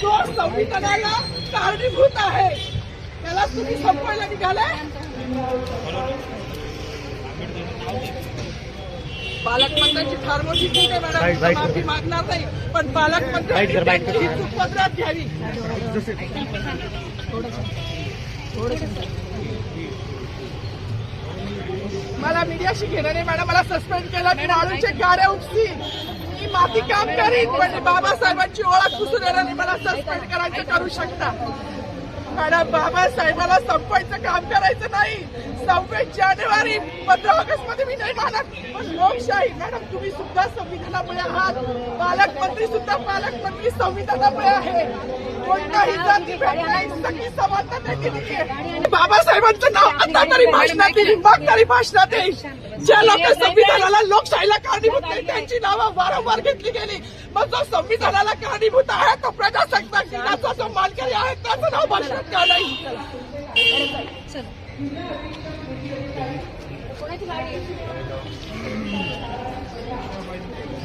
जो संविधानाला कारणीभूत आहे त्याला तुम्ही संपवायला निघाले. पालकमंत्र्यांची फार मोठी चूक आहे मॅडम, माफी मागणार नाही, पण पालकमंत्र्यांची चूक पदरात घ्यावी. मला मीडियाशी घेणं नाही मॅडम, मला सस्पेंड केलं, मी वाळूचे गाड्या उपसी, मी माती काम करीन, पण बाबासाहेबांची ओळख पुसून येणार नाही. मला सस्पेंड करायचं करू शकता मॅडम, बाबासाहेबाला संपवायचं काम करायचं नाही. 26 जानेवारी 15 ऑगस्ट मध्ये मी नाही मानत, पण लोकशाही मॅडम तुम्ही सुद्धा संविधानामुळे आहात, पालकमंत्री सुद्धा पालकमंत्री संविधानामुळे आहे. कोणताही जाती भेट नाही, सगळी समानता त्यांनी दिली आहे. बाबासाहेबांचं नाव आता तरी भाषणात येईल, मग तरी भाषणात येईल. ज्या लोक संविधानाला लोकशाहीला कारणीभूत नाही त्यांची नावं वारंवार घेतली गेली, मग जो संविधानाला कारणीभूत आहे तो प्रजासत्ताक दिनाचा जो मानकरी आहे त्याचं नाव भाषणात का नाही.